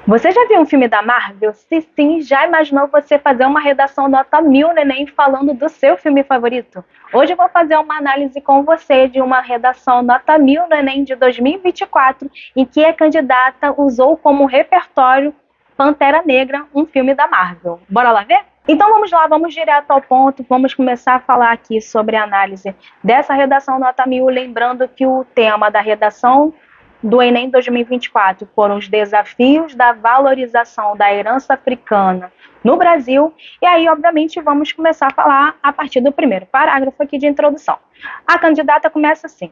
Você já viu um filme da Marvel? Se sim, já imaginou você fazer uma redação nota 1000 no Enem falando do seu filme favorito? Hoje eu vou fazer uma análise com você de uma redação nota 1000 no Enem de 2024, em que a candidata usou como repertório Pantera Negra, um filme da Marvel. Bora lá ver? Então vamos lá, vamos direto ao ponto, vamos começar a falar aqui sobre a análise dessa redação nota 1000, lembrando que o tema da redação do Enem 2024 foram os desafios da valorização da herança africana no Brasil. E aí, obviamente, vamos começar a falar a partir do primeiro parágrafo aqui de introdução. A candidata começa assim: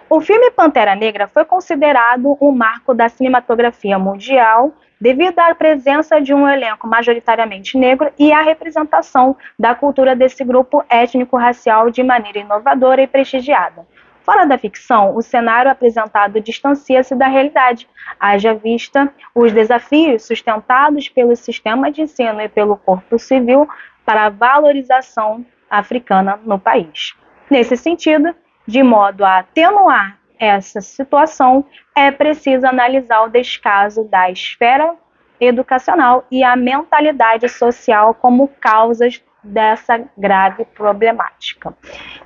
o filme Pantera Negra foi considerado um marco da cinematografia mundial devido à presença de um elenco majoritariamente negro e à representação da cultura desse grupo étnico-racial de maneira inovadora e prestigiada. Fora da ficção, o cenário apresentado distancia-se da realidade, haja vista os desafios sustentados pelo sistema de ensino e pelo corpo civil para a valorização africana no país. Nesse sentido, de modo a atenuar essa situação, é preciso analisar o descaso da esfera educacional e a mentalidade social como causas dessa grave problemática.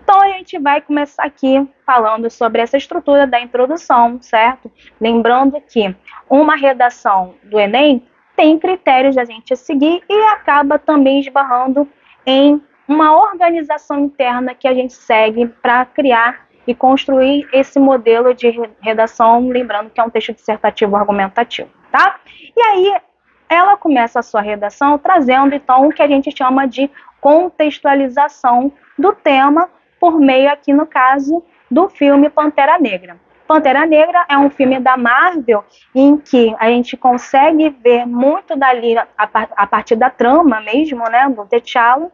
Então, a gente vai começar aqui falando sobre essa estrutura da introdução, certo? Lembrando que uma redação do Enem tem critérios a gente seguir e acaba também esbarrando em uma organização interna que a gente segue para criar e construir esse modelo de redação, lembrando que é um texto dissertativo argumentativo, tá? E aí, ela começa a sua redação trazendo, então, o que a gente chama de contextualização do tema por meio, aqui no caso, do filme Pantera Negra. Pantera Negra é um filme da Marvel em que a gente consegue ver muito dali, a partir da trama mesmo, né, do T'Challa,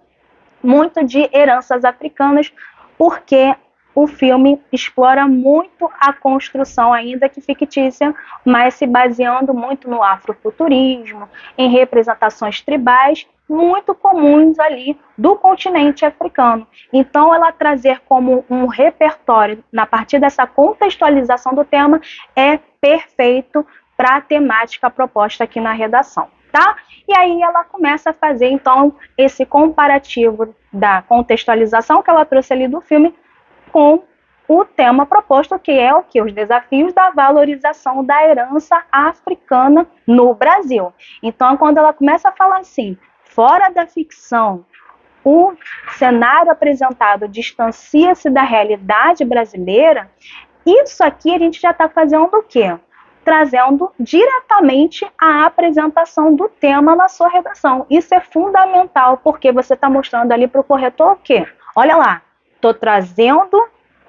muito de heranças africanas, porque o filme explora muito a construção, ainda que fictícia, mas se baseando muito no afrofuturismo, em representações tribais muito comuns ali do continente africano. Então, ela trazer como um repertório, na partir dessa contextualização do tema, é perfeito para a temática proposta aqui na redação. Tá? E aí ela começa a fazer, então, esse comparativo da contextualização que ela trouxe ali do filme com o tema proposto, que é o que? Os desafios da valorização da herança africana no Brasil. Então, quando ela começa a falar assim, fora da ficção, o cenário apresentado distancia-se da realidade brasileira, isso aqui a gente já está fazendo o quê? Trazendo diretamente a apresentação do tema na sua redação. Isso é fundamental, porque você está mostrando ali para o corretor o quê? Olha lá, estou trazendo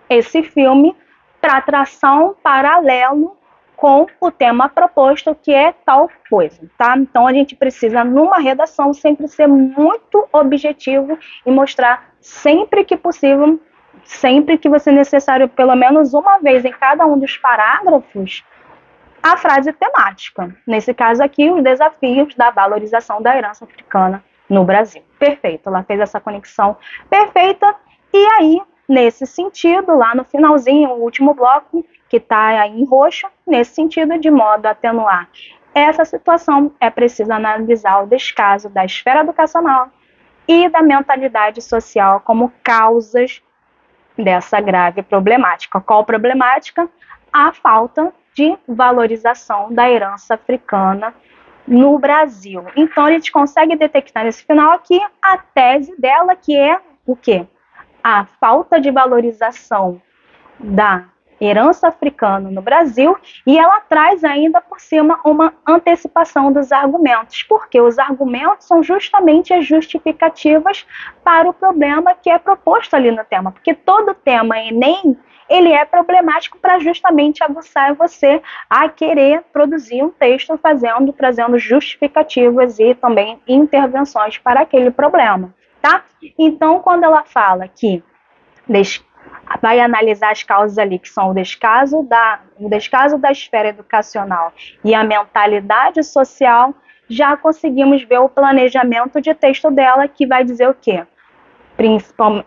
esse filme para traçar um paralelo com o tema proposto, que é tal coisa, tá? Então, a gente precisa, numa redação, sempre ser muito objetivo e mostrar sempre que possível, sempre que você necessário, pelo menos uma vez em cada um dos parágrafos, a frase temática. Nesse caso aqui, os desafios da valorização da herança africana no Brasil. Perfeito, ela fez essa conexão perfeita. E aí, nesse sentido, lá no finalzinho, o último bloco, que está aí em roxo, nesse sentido, de modo a atenuar essa situação, é preciso analisar o descaso da esfera educacional e da mentalidade social como causas dessa grave problemática. Qual problemática? A falta de valorização da herança africana no Brasil. Então, a gente consegue detectar nesse final aqui a tese dela, que é o quê? A falta de valorização da herança africana no Brasil, e ela traz ainda por cima uma antecipação dos argumentos, porque os argumentos são justamente as justificativas para o problema que é proposto ali no tema, porque todo tema Enem, ele é problemático para justamente aguçar você a querer produzir um texto trazendo justificativas e também intervenções para aquele problema, tá? Então, quando ela fala que vai analisar as causas ali, que são o descaso da esfera educacional e a mentalidade social, já conseguimos ver o planejamento de texto dela, que vai dizer o quê?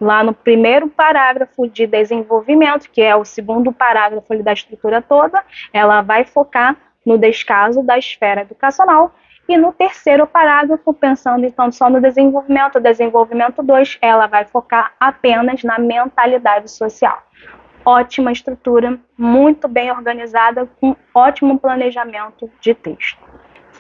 Lá no primeiro parágrafo de desenvolvimento, que é o segundo parágrafo ali da estrutura toda, ela vai focar no descaso da esfera educacional. E no terceiro parágrafo, pensando então só no desenvolvimento 2, ela vai focar apenas na mentalidade social. Ótima estrutura, muito bem organizada, com ótimo planejamento de texto.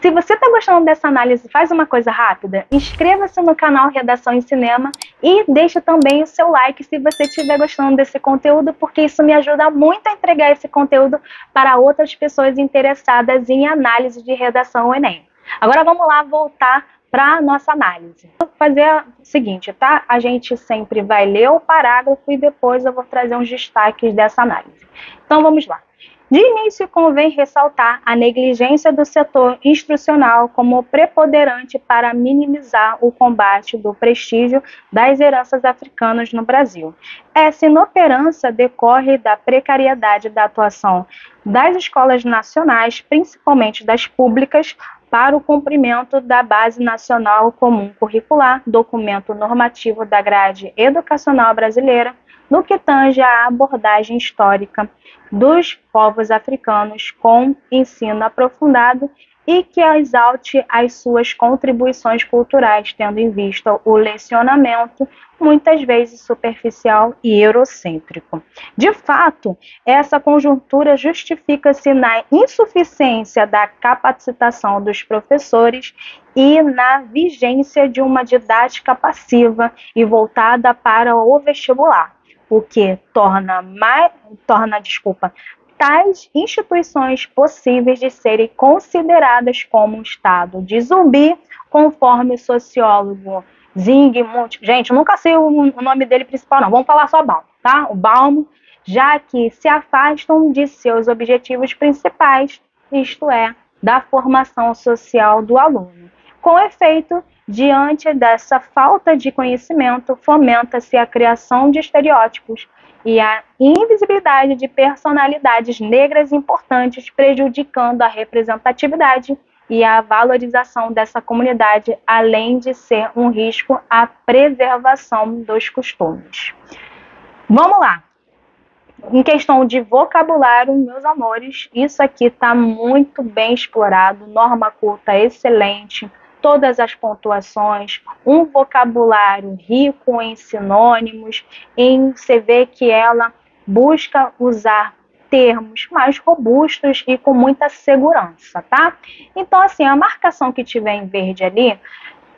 Se você está gostando dessa análise, faz uma coisa rápida, inscreva-se no canal Redação em Cinema e deixe também o seu like se você estiver gostando desse conteúdo, porque isso me ajuda muito a entregar esse conteúdo para outras pessoas interessadas em análise de redação Enem. Agora vamos lá voltar para a nossa análise. Vou fazer o seguinte, tá? A gente sempre vai ler o parágrafo e depois eu vou trazer uns destaques dessa análise. Então vamos lá. De início, convém ressaltar a negligência do setor instrucional como preponderante para minimizar o combate do prestígio das heranças africanas no Brasil. Essa inoperância decorre da precariedade da atuação das escolas nacionais, principalmente das públicas, para o cumprimento da Base Nacional Comum Curricular, documento normativo da grade educacional brasileira, no que tange à abordagem histórica dos povos africanos com ensino aprofundado e que exalte as suas contribuições culturais, tendo em vista o lecionamento, muitas vezes superficial e eurocêntrico. De fato, essa conjuntura justifica-se na insuficiência da capacitação dos professores e na vigência de uma didática passiva e voltada para o vestibular, o que torna tais instituições possíveis de serem consideradas como um estado de zumbi, conforme o sociólogo Zygmunt. Gente, nunca sei o nome dele principal, não. Vamos falar só Baum, tá? O Baum, já que se afastam de seus objetivos principais, isto é, da formação social do aluno. Com efeito, diante dessa falta de conhecimento, fomenta-se a criação de estereótipos e a invisibilidade de personalidades negras importantes, prejudicando a representatividade e a valorização dessa comunidade, além de ser um risco à preservação dos costumes. Vamos lá. Em questão de vocabulário, meus amores, isso aqui está muito bem explorado, norma culta excelente, todas as pontuações, um vocabulário rico em sinônimos, você vê que ela busca usar termos mais robustos e com muita segurança, tá? Então, assim, a marcação que tiver em verde ali,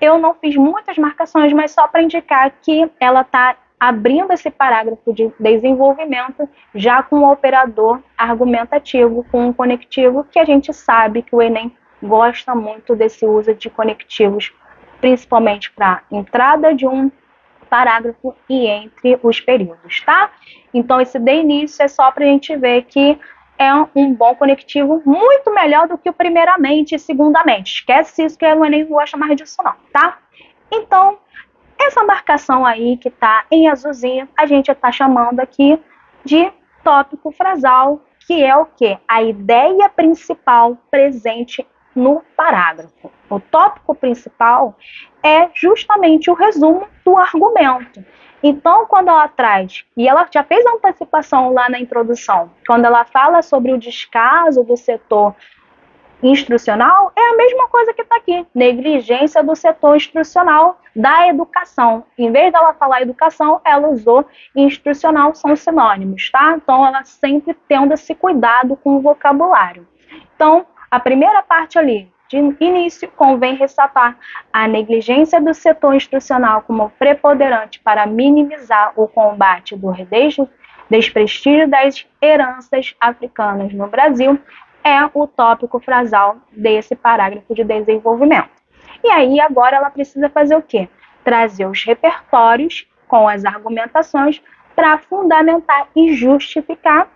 eu não fiz muitas marcações, mas só para indicar que ela está abrindo esse parágrafo de desenvolvimento já com um operador argumentativo, com um conectivo, que a gente sabe que o Enem gosta muito desse uso de conectivos, principalmente para entrada de um parágrafo e entre os períodos, tá? Então, esse de início é só para a gente ver que é um bom conectivo, muito melhor do que o primeiramente e segundamente. Esquece isso, que o Enem não gosta mais disso não, tá? Então, essa marcação aí que está em azulzinho, a gente está chamando aqui de tópico frasal, que é o quê? A ideia principal presente no parágrafo. O tópico principal é justamente o resumo do argumento. Então, quando ela traz, e ela já fez a antecipação lá na introdução, quando ela fala sobre o descaso do setor instrucional, é a mesma coisa que está aqui, negligência do setor instrucional da educação. Em vez dela falar educação, ela usou instrucional, são sinônimos, tá? Então, ela sempre tendo esse cuidado com o vocabulário. Então, a primeira parte ali, de início, convém ressaltar a negligência do setor instrucional como preponderante para minimizar o combate do desprestígio das heranças africanas no Brasil, é o tópico frasal desse parágrafo de desenvolvimento. E aí, agora, ela precisa fazer o quê? Trazer os repertórios com as argumentações para fundamentar e justificar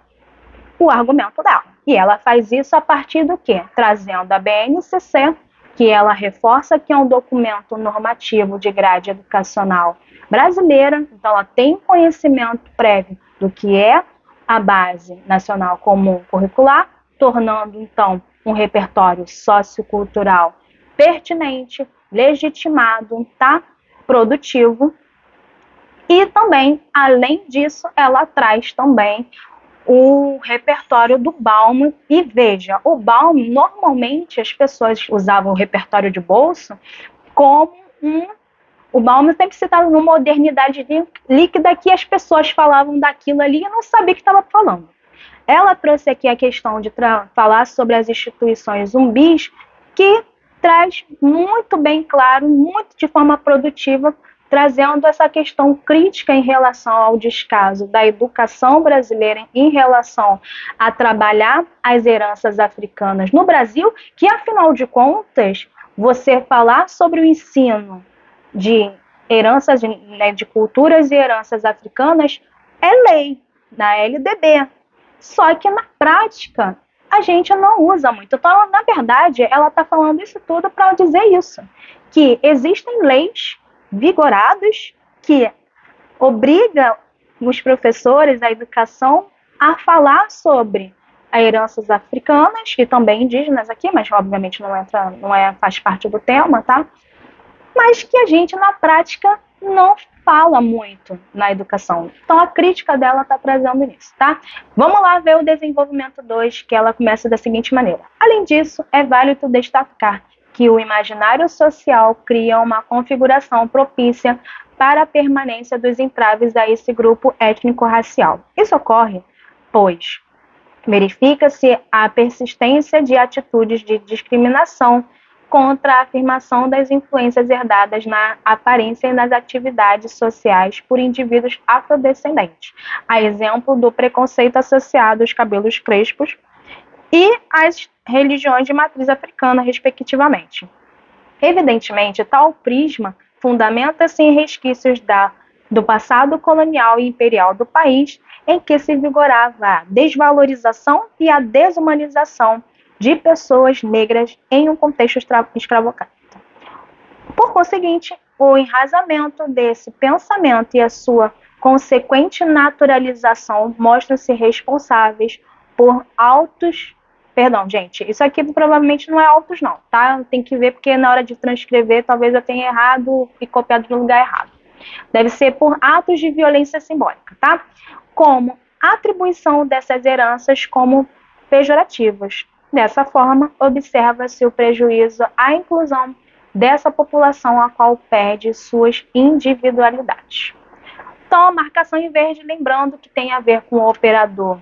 o argumento dela. E ela faz isso a partir do quê? Trazendo a BNCC, que ela reforça que é um documento normativo de grade educacional brasileira, então ela tem conhecimento prévio do que é a Base Nacional Comum Curricular, tornando, então, um repertório sociocultural pertinente, legitimado, tá? Produtivo. E também, além disso, ela traz também o repertório do Bauman. E veja, o Bauman, normalmente as pessoas usavam o repertório de bolso como o Bauman sempre citava uma modernidade líquida, que as pessoas falavam daquilo ali e não sabiam o que estava falando. Ela trouxe aqui a questão de falar sobre as instituições zumbis, que traz muito bem claro, muito de forma produtiva, trazendo essa questão crítica em relação ao descaso da educação brasileira em relação a trabalhar as heranças africanas no Brasil, que afinal de contas, você falar sobre o ensino de heranças, né, de culturas e heranças africanas é lei na LDB. Só que na prática a gente não usa muito. Então, na verdade, ela está falando isso tudo para dizer isso, que existem leis vigoradas que obrigam os professores, a educação, a falar sobre as heranças africanas e também indígenas aqui, mas obviamente faz parte do tema, tá? Mas que a gente na prática não fala muito na educação. Então a crítica dela está trazendo isso, tá? Vamos lá ver o desenvolvimento 2, que ela começa da seguinte maneira. Além disso, é válido destacar que o imaginário social cria uma configuração propícia para a permanência dos entraves a esse grupo étnico-racial. Isso ocorre, pois verifica-se a persistência de atitudes de discriminação contra a afirmação das influências herdadas na aparência e nas atividades sociais por indivíduos afrodescendentes, a exemplo do preconceito associado aos cabelos crespos e às religiões de matriz africana, respectivamente. Evidentemente, tal prisma fundamenta-se em resquícios do passado colonial e imperial do país, em que se vigorava a desvalorização e a desumanização de pessoas negras em um contexto escravocrata. Por conseguinte, o enraizamento desse pensamento e a sua consequente naturalização mostram-se responsáveis por autos. Perdão, gente, isso aqui provavelmente não é autos, não, tá? Tem que ver, porque na hora de transcrever talvez eu tenha errado e copiado no lugar errado. Deve ser por atos de violência simbólica, tá? Como atribuição dessas heranças como pejorativas. Dessa forma, observa-se o prejuízo à inclusão dessa população, a qual perde suas individualidades. Então, a marcação em verde, lembrando que tem a ver com o operador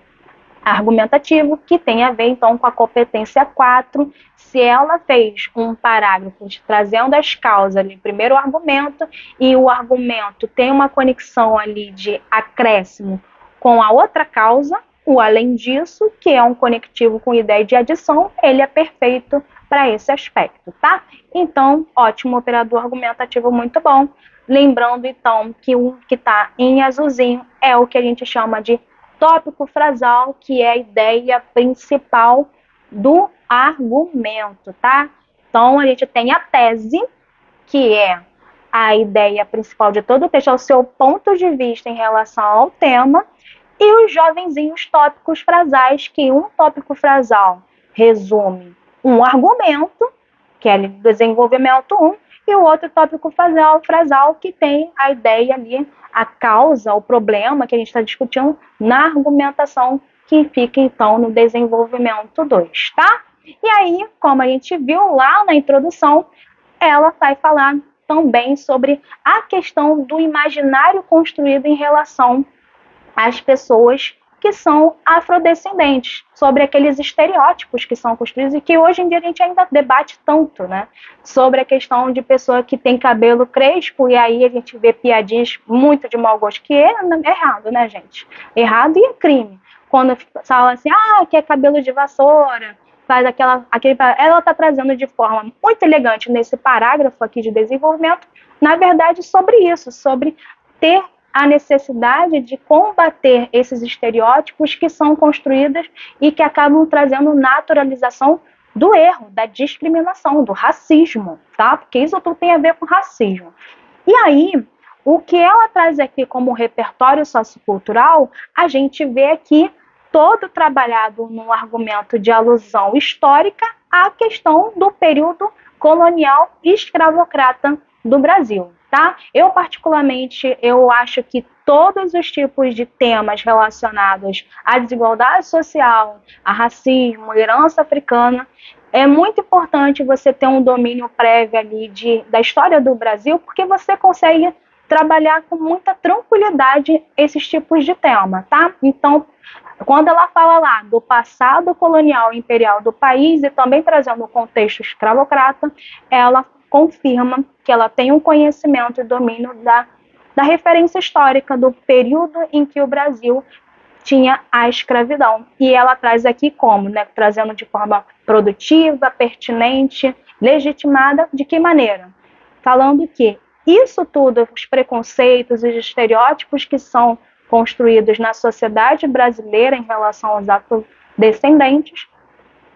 argumentativo, que tem a ver, então, com a competência 4, se ela fez um parágrafo trazendo as causas ali, primeiro o argumento, e o argumento tem uma conexão ali de acréscimo com a outra causa, o além disso, que é um conectivo com ideia de adição, ele é perfeito para esse aspecto, tá? Então, ótimo operador argumentativo, muito bom. Lembrando, então, que o que está em azulzinho é o que a gente chama de tópico frasal, que é a ideia principal do argumento, tá? Então, a gente tem a tese, que é a ideia principal de todo o texto, é o seu ponto de vista em relação ao tema, e os jovenzinhos tópicos frasais, que um tópico frasal resume um argumento, que é o desenvolvimento 1, e o outro tópico frasal que tem a ideia ali, a causa, o problema que a gente está discutindo na argumentação, que fica então no desenvolvimento 2, tá? E aí, como a gente viu lá na introdução, ela vai falar também sobre a questão do imaginário construído em relação às pessoas que são afrodescendentes, sobre aqueles estereótipos que são construídos e que hoje em dia a gente ainda debate tanto, né? Sobre a questão de pessoa que tem cabelo crespo e aí a gente vê piadinhas muito de mau gosto, que é errado, né, gente? Errado e é crime. Quando fala assim, que é cabelo de vassoura, faz ela está trazendo de forma muito elegante nesse parágrafo aqui de desenvolvimento, na verdade, sobre isso, sobre ter a necessidade de combater esses estereótipos que são construídos e que acabam trazendo naturalização do erro, da discriminação, do racismo, tá? Porque isso tudo tem a ver com racismo. E aí, o que ela traz aqui como repertório sociocultural, a gente vê aqui todo trabalhado num argumento de alusão histórica à questão do período colonial escravocrata do Brasil. tá? Eu, particularmente, eu acho que todos os tipos de temas relacionados à desigualdade social, a racismo, herança africana, é muito importante você ter um domínio prévio ali da história do Brasil, porque você consegue trabalhar com muita tranquilidade esses tipos de tema, tá? Então, quando ela fala lá do passado colonial e imperial do país e também trazendo o contexto escravocrata, ela confirma que ela tem um conhecimento e domínio da referência histórica do período em que o Brasil tinha a escravidão. E ela traz aqui como, né, trazendo de forma produtiva, pertinente, legitimada, de que maneira? Falando que isso tudo, os preconceitos, os estereótipos que são construídos na sociedade brasileira em relação aos afrodescendentes,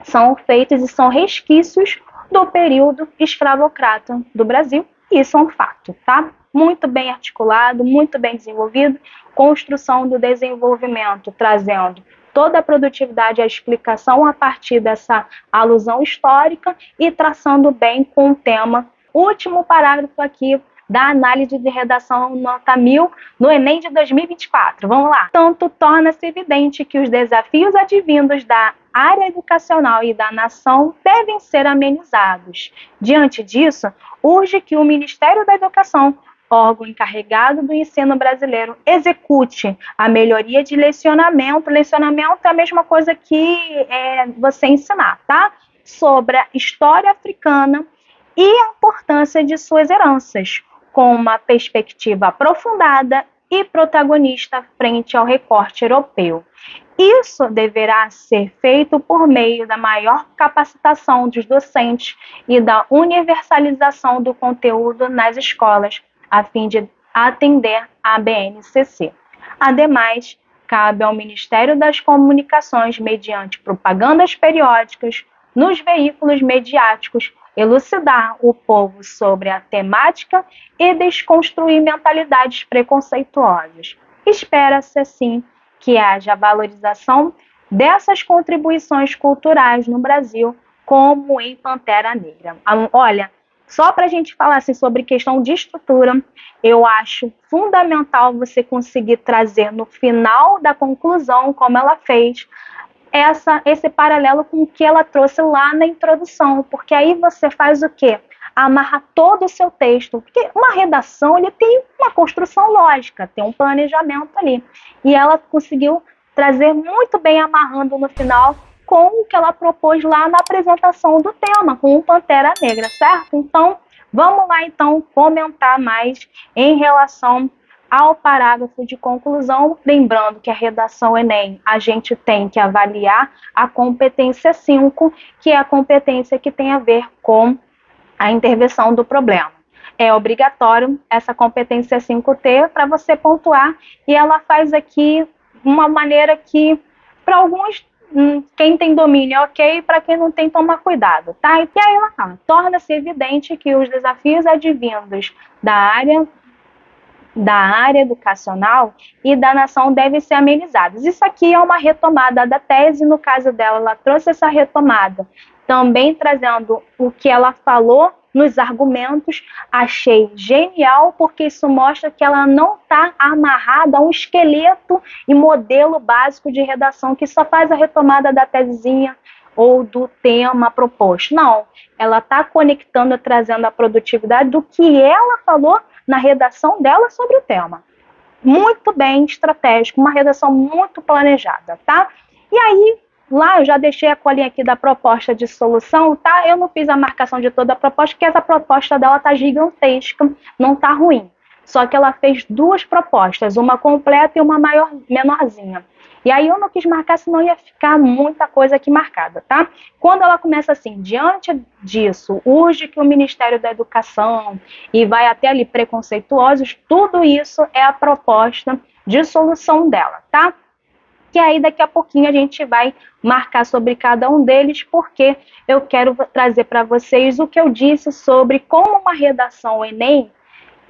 são feitos e são resquícios do período escravocrata do Brasil. Isso é um fato, tá? Muito bem articulado, muito bem desenvolvido, construção do desenvolvimento, trazendo toda a produtividade, a explicação a partir dessa alusão histórica e traçando bem com o tema. Último parágrafo aqui da análise de redação nota 1000 no Enem de 2024. Vamos lá. Tanto torna-se evidente que os desafios advindos da área educacional e da nação devem ser amenizados. Diante disso, urge que o Ministério da Educação, órgão encarregado do ensino brasileiro, execute a melhoria de lecionamento. Lecionamento é a mesma coisa que você ensinar, tá? Sobre a história africana e a importância de suas heranças, com uma perspectiva aprofundada e protagonista frente ao recorte europeu. Isso deverá ser feito por meio da maior capacitação dos docentes e da universalização do conteúdo nas escolas, a fim de atender à BNCC. Ademais, cabe ao Ministério das Comunicações, mediante propagandas periódicas nos veículos mediáticos, elucidar o povo sobre a temática e desconstruir mentalidades preconceituosas. Espera-se, assim, que haja valorização dessas contribuições culturais no Brasil, como em Pantera Negra. Olha, só para a gente falar assim, sobre questão de estrutura, eu acho fundamental você conseguir trazer no final da conclusão, como ela fez, esse paralelo com o que ela trouxe lá na introdução, porque aí você faz o quê? Amarra todo o seu texto, porque uma redação ele tem uma construção lógica, tem um planejamento ali, e ela conseguiu trazer muito bem, amarrando no final com o que ela propôs lá na apresentação do tema, com o Pantera Negra, certo? Então, vamos lá então comentar mais em relação ao parágrafo de conclusão, lembrando que a redação Enem, a gente tem que avaliar a competência 5, que é a competência que tem a ver com a intervenção do problema. É obrigatório essa competência 5T para você pontuar, e ela faz aqui uma maneira que, para alguns, quem tem domínio é ok, para quem não tem, toma cuidado, tá? E aí ela fala, torna-se evidente que os desafios advindos da área educacional e da nação devem ser amenizados. Isso aqui é uma retomada da tese, no caso dela, ela trouxe essa retomada, também trazendo o que ela falou nos argumentos. Achei genial, porque isso mostra que ela não está amarrada a um esqueleto e modelo básico de redação que só faz a retomada da tesezinha ou do tema proposto. Não, ela está conectando, trazendo a produtividade do que ela falou na redação dela sobre o tema. Muito bem estratégico, uma redação muito planejada, tá? E aí, lá eu já deixei a colinha aqui da proposta de solução, tá? Eu não fiz a marcação de toda a proposta, porque essa proposta dela tá gigantesca, não tá ruim. Só que ela fez duas propostas, uma completa e uma menorzinha. E aí eu não quis marcar, senão ia ficar muita coisa aqui marcada, tá? Quando ela começa assim, diante disso, urge que o Ministério da Educação, e vai até ali preconceituosos, tudo isso é a proposta de solução dela, tá? Que aí daqui a pouquinho a gente vai marcar sobre cada um deles, porque eu quero trazer para vocês o que eu disse sobre como uma redação Enem,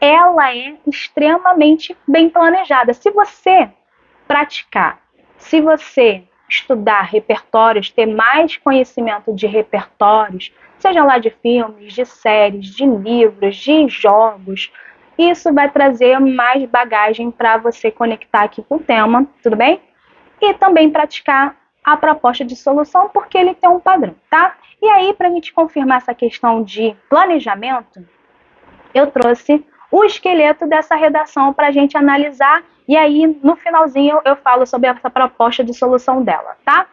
ela é extremamente bem planejada. Se você praticar, se você estudar repertórios, ter mais conhecimento de repertórios, seja lá de filmes, de séries, de livros, de jogos, Isso vai trazer mais bagagem para você conectar aqui com o tema, tudo bem? E também praticar a proposta de solução, porque ele tem um padrão, tá? E aí, para a gente confirmar essa questão de planejamento, eu trouxe o esqueleto dessa redação para a gente analisar, e aí no finalzinho eu falo sobre essa proposta de solução dela, tá?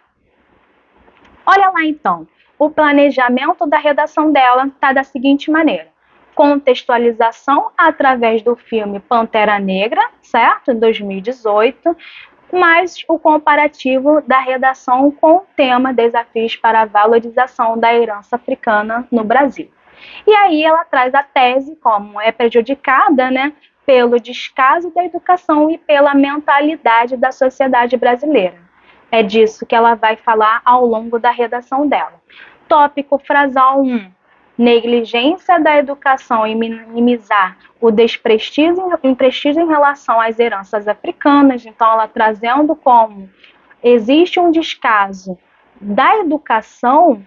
Olha lá então, o planejamento da redação dela está da seguinte maneira: contextualização através do filme Pantera Negra, certo? Em 2018, mais o comparativo da redação com o tema Desafios para a Valorização da Herança Africana no Brasil. E aí ela traz a tese como é prejudicada, né, pelo descaso da educação e pela mentalidade da sociedade brasileira. É disso que ela vai falar ao longo da redação dela. Tópico frasal 1. Negligência da educação e minimizar o desprestígio em relação às heranças africanas. Então, ela trazendo como existe um descaso da educação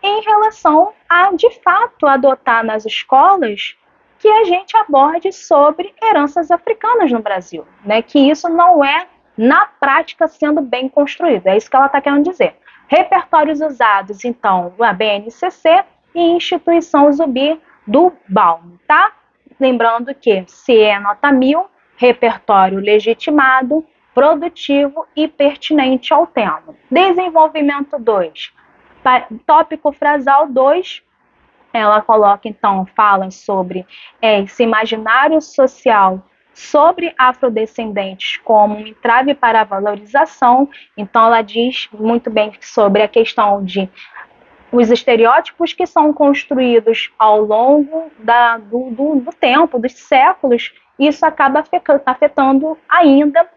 em relação a, de fato, adotar nas escolas que a gente aborde sobre heranças africanas no Brasil, né? Que isso não é, na prática, sendo bem construído. É isso que ela está querendo dizer. Repertórios usados, então, a BNCC e Instituição Zumbi do Baum, tá? Lembrando que se é nota 1000, repertório legitimado, produtivo e pertinente ao tema. Desenvolvimento 2. Tópico frasal 2, ela coloca, então, fala sobre esse imaginário social sobre afrodescendentes como um entrave para a valorização. Então, ela diz muito bem sobre a questão de os estereótipos que são construídos ao longo do tempo, dos séculos, isso acaba afetando ainda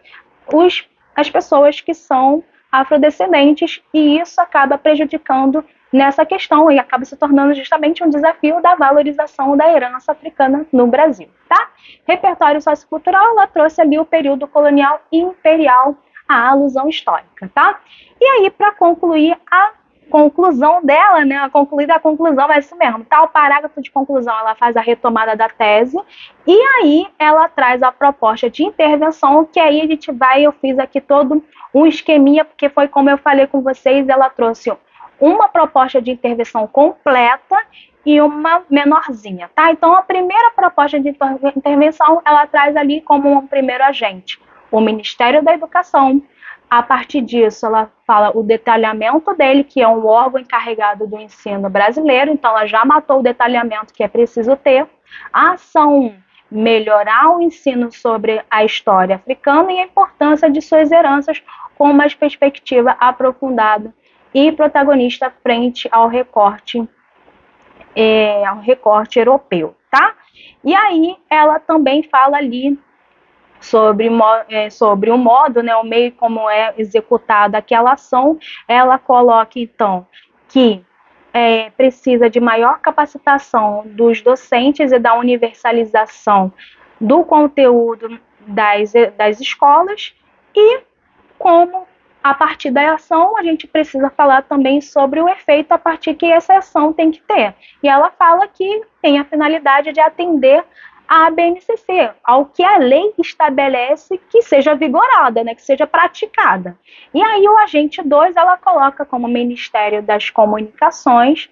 as pessoas que são afrodescendentes, e isso acaba prejudicando nessa questão e acaba se tornando justamente um desafio da valorização da herança africana no Brasil, tá? Repertório sociocultural, ela trouxe ali o período colonial e imperial, a alusão histórica, tá? E aí, para concluir a conclusão dela, né? A conclusão é isso mesmo, tá? O parágrafo de conclusão, ela faz a retomada da tese e aí ela traz a proposta de intervenção, que aí a gente vai, eu fiz aqui todo um esqueminha, porque foi como eu falei com vocês, ela trouxe uma proposta de intervenção completa e uma menorzinha, tá? Então, a primeira proposta de intervenção, ela traz ali como um primeiro agente o Ministério da Educação. A partir disso, ela fala o detalhamento dele, que é um órgão encarregado do ensino brasileiro, então ela já matou o detalhamento que é preciso ter. A ação 1, melhorar o ensino sobre a história africana e a importância de suas heranças com uma perspectiva aprofundada e protagonista frente ao recorte europeu, tá? E aí ela também fala ali sobre o modo, né, o meio como é executada aquela ação. Ela coloca, então, que precisa de maior capacitação dos docentes e da universalização do conteúdo das escolas, e como, a partir da ação, a gente precisa falar também sobre o efeito a partir que essa ação tem que ter. E ela fala que tem a finalidade de atender a BNCC, ao que a lei estabelece que seja vigorada, né, que seja praticada. E aí o agente 2, ela coloca como Ministério das Comunicações,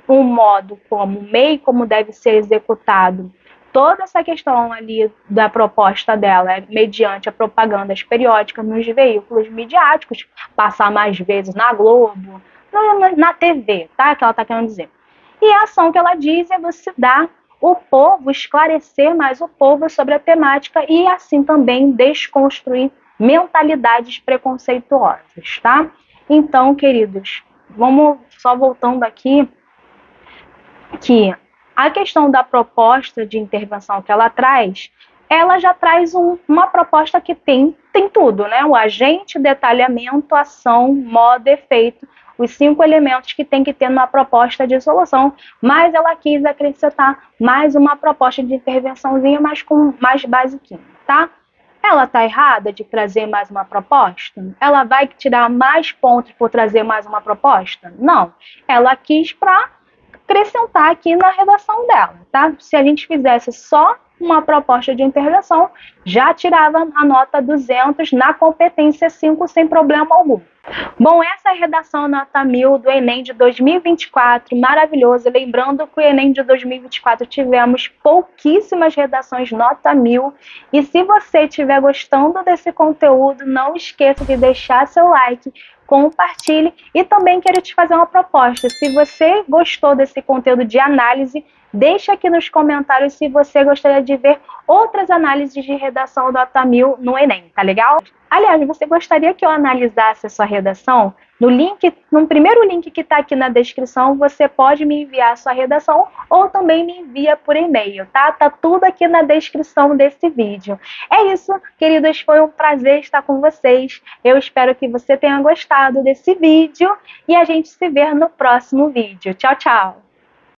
um modo como meio como deve ser executado toda essa questão ali da proposta dela, mediante a propagandas periódicas nos veículos midiáticos, passar mais vezes na Globo, na TV, tá? Que ela está querendo dizer. E a ação que ela diz é você dar o povo, esclarecer mais o povo sobre a temática e assim também desconstruir mentalidades preconceituosas, tá? Então, queridos, vamos só voltando aqui, que a questão da proposta de intervenção que ela já traz uma proposta que tem tudo, né? O agente, detalhamento, ação, modo, efeito, os 5 elementos que tem que ter numa proposta de solução, mas ela quis acrescentar mais uma proposta de intervençãozinha, mas com mais basiquinho, tá? Ela está errada de trazer mais uma proposta? Ela vai tirar mais pontos por trazer mais uma proposta? Não. Ela quis para acrescentar aqui na redação dela, tá? Se a gente fizesse só uma proposta de intervenção, já tirava a nota 200 na competência 5 sem problema algum. Bom, essa é a redação nota 1000 do Enem de 2024, maravilhoso. Lembrando que o Enem de 2024 tivemos pouquíssimas redações nota 1000. E se você estiver gostando desse conteúdo, não esqueça de deixar seu like, compartilhe e também quero te fazer uma proposta. Se você gostou desse conteúdo de análise, deixa aqui nos comentários se você gostaria de ver outras análises de redação nota 1000 no Enem, tá legal? Aliás, você gostaria que eu analisasse a sua redação? No primeiro link que está aqui na descrição, você pode me enviar a sua redação ou também me envia por e-mail, tá? Tá tudo aqui na descrição desse vídeo. É isso, queridos, foi um prazer estar com vocês. Eu espero que você tenha gostado desse vídeo e a gente se vê no próximo vídeo. Tchau, tchau!